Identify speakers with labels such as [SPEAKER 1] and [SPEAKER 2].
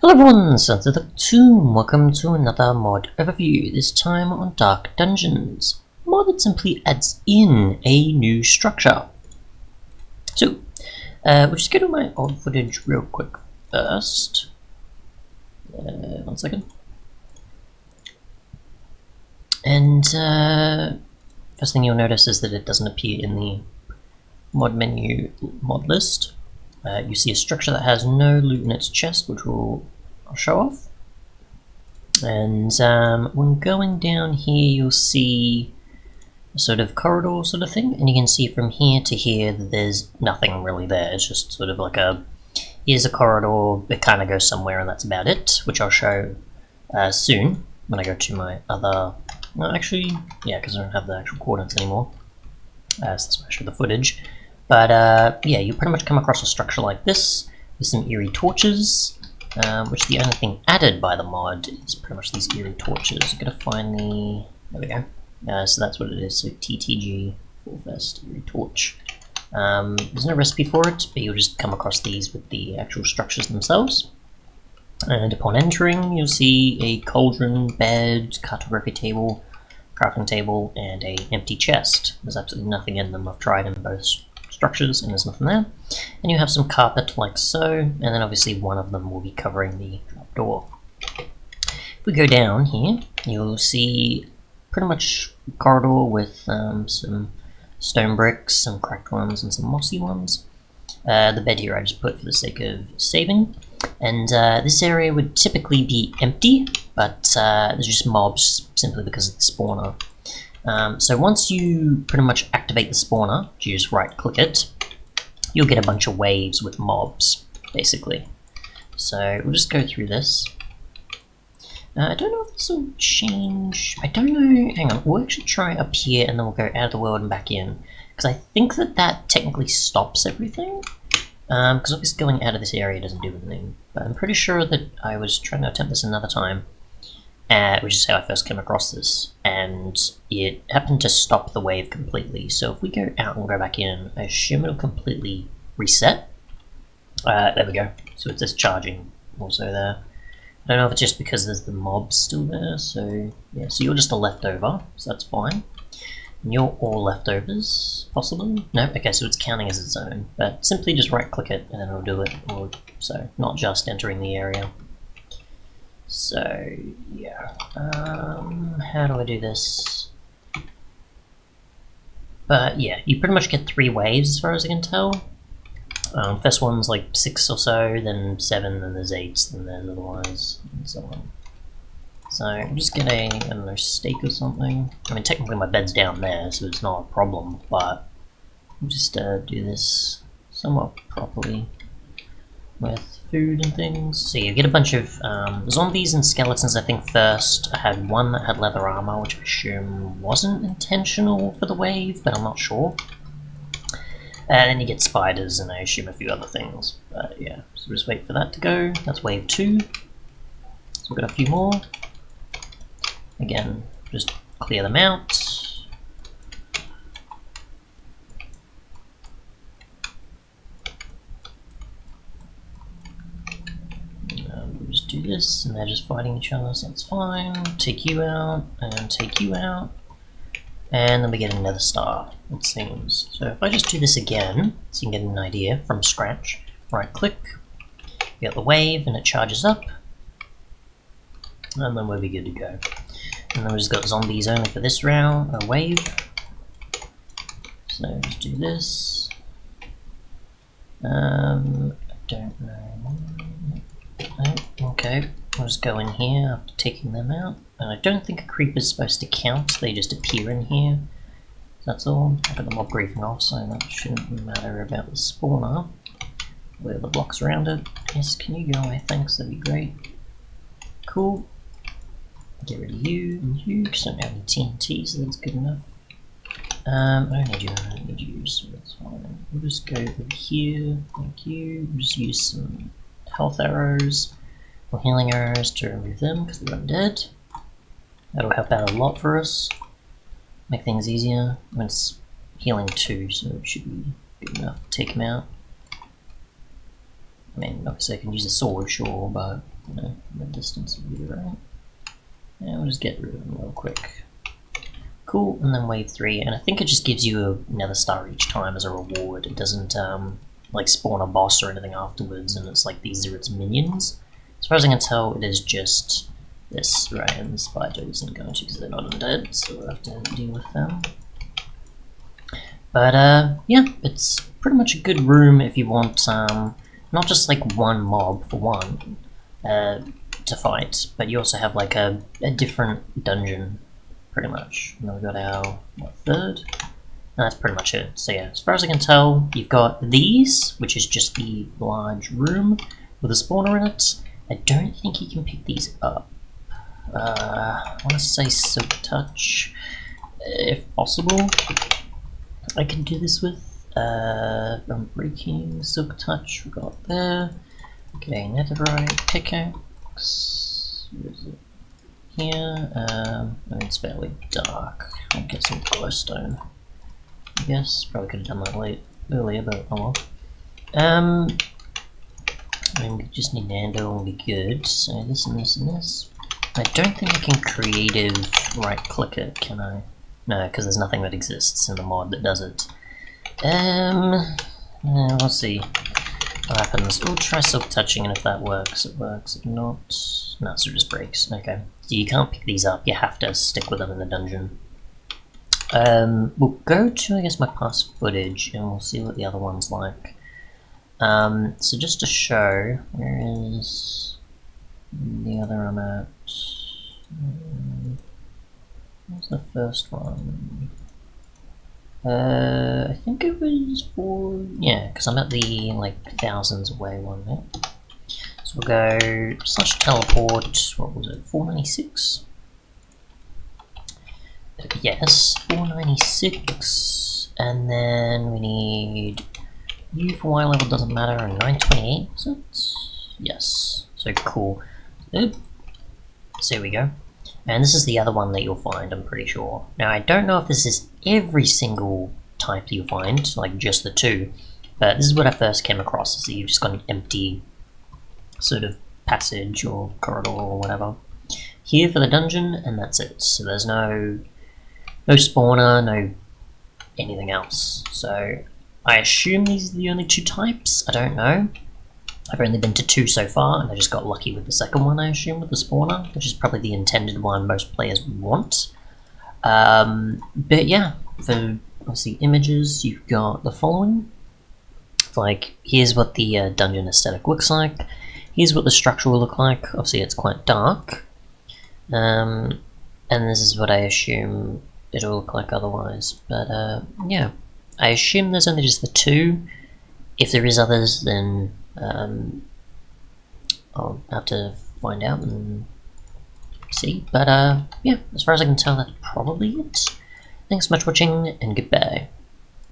[SPEAKER 1] Hello everyone, Sons of the Tomb. Welcome to another mod overview, this time on Dark Dungeons. A mod that simply adds in a new structure. So, we'll just go to my old footage real quick first. 1 second. And first thing you'll notice is that it doesn't appear in the mod menu mod list. You see a structure that has no loot in its chest, which I'll show off. And when going down here, you'll see a sort of corridor sort of thing, and you can see from here to here that there's nothing really there. It's just sort of like here's a corridor, it kind of goes somewhere, and that's about it, which I'll show soon when I go to my other... Well, actually, yeah, because I don't have the actual coordinates anymore. So that's why I show the footage. But yeah, you pretty much come across a structure like this with some eerie torches, which the only thing added by the mod is pretty much these eerie torches. You've got to find the... there we go. So that's what it is, so TTG, Full Fest, eerie torch. There's no recipe for it, but you'll just come across these with the actual structures themselves. And upon entering, you'll see a cauldron, bed, cartography table, crafting table, and an empty chest. There's absolutely nothing in them. I've tried in both structures and there's nothing there. And you have some carpet like so, and then obviously one of them will be covering the trapdoor. If we go down here, you'll see pretty much a corridor with some stone bricks, some cracked ones, and some mossy ones. The bed here I just put for the sake of saving. And this area would typically be empty, but there's just mobs simply because of the spawner. So once you pretty much activate the spawner, you just right click it, you'll get a bunch of waves with mobs, basically. So we'll just go through this. I don't know if this will change, I don't know, hang on, we'll actually try up here and then we'll go out of the world and back in. Because I think that technically stops everything. Because obviously going out of this area doesn't do anything. But I'm pretty sure that I was trying to attempt this another time. Which is how I first came across this, and it happened to stop the wave completely. So if we go out and go back in, I assume it'll completely reset. There we go. So it's just charging also there. I don't know if it's just because there's the mobs still there, so yeah, so you're just a leftover, so that's fine. And you're all leftovers, possibly? No? Okay, so it's counting as its own, but simply just right click it and then it'll do it, so not just entering the area. So, yeah, how do I do this? But yeah, you pretty much get 3 waves as far as I can tell. First one's like 6 or so, then 7, then there's 8, then there's otherwise, and so on. So, I'll just get a, I don't know, steak or something. I mean, technically my bed's down there, so it's not a problem, but I'll just do this somewhat properly with food and things. So you get a bunch of zombies and skeletons, I think first. I had one that had leather armor, which I assume wasn't intentional for the wave, but I'm not sure. And then you get spiders and I assume a few other things. But yeah, so just wait for that to go. That's wave 2. So we've got a few more. Again, just clear them out. Do this, and they're just fighting each other, so that's fine. Take you out, and take you out. And then we get a Nether Star, it seems. So if I just do this again, so you can get an idea from scratch, right click, you get the wave, and it charges up. And then we'll be good to go. And then we just got zombies only for this round, a wave. So just do this. I don't know. Okay, I'll just go in here after taking them out. And I don't think a creeper's supposed to count, they just appear in here. That's all. I've got the mob griefing off, so that shouldn't matter about the spawner. Where the blocks around it. Yes, can you go away? Thanks, that'd be great. Cool. Get rid of you and you, because I don't have any TNT, so that's good enough. I don't need you, I don't need you, so that's fine. We'll just go over here, thank you. We'll just use some health arrows or healing arrows to remove them because they're undead. That'll help out a lot for us, make things easier. I mean, it's healing 2, so it should be good enough to take them out. I mean, obviously I can use a sword, sure, but No, the distance will be right. Yeah, we'll just get rid of them real quick. Cool, and then wave 3, and I think it just gives you a Nether Star each time as a reward. It doesn't like spawn a boss or anything afterwards, and it's like these are its minions. As far as I can tell, it is just this, right? And the spider isn't going to because they're not undead, so we'll have to deal with them. But yeah, it's pretty much a good room if you want not just like one mob for one to fight, but you also have like a different dungeon, pretty much. And then we got our third. And that's pretty much it. So yeah, as far as I can tell, you've got these, which is just the large room with a spawner in it. I don't think you can pick these up. I want to say Silk Touch, if possible. I can do this with Unbreaking, Silk Touch, we got there. Okay, Netherite, Pickaxe, where is it? Here, it's fairly dark. I'll get some glowstone. I guess, probably could have done that earlier, but oh well. I mean, we just need an anvil and be good, so this and this and this. I don't think I can creative right click it, can I? No, because there's nothing that exists in the mod that does it. We'll see what happens. We'll try silk touching, and if that works, it works. If not, no, so it just breaks. Okay, so you can't pick these up. You have to stick with them in the dungeon. We'll go to, I guess, my past footage, and we'll see what the other one's like. So just to show, where is the other I'm at? What's the first one? I think it was for, yeah, because I'm at the like thousands away one there. So we'll go /teleport, what was it, 496? Yes, 496, and then we need U for Y level doesn't matter, and 928, is it? Yes, so cool. So here we go. And this is the other one that you'll find, I'm pretty sure. Now, I don't know if this is every single type that you'll find, like just the two, but this is what I first came across, is that you've just got an empty sort of passage or corridor or whatever here for the dungeon, and that's it. So there's no spawner, no anything else. So I assume these are the only two types, I don't know. I've only been to 2 so far, and I just got lucky with the second one, I assume, with the spawner, which is probably the intended one most players want. But yeah, for obviously images, you've got the following. Like, here's what the dungeon aesthetic looks like. Here's what the structure will look like. Obviously, it's quite dark. And this is what I assume it'll look like otherwise. But yeah, I assume there's only just the 2. If there is others, then I'll have to find out and see. But yeah, as far as I can tell, that's probably it. Thanks so much for watching, and goodbye.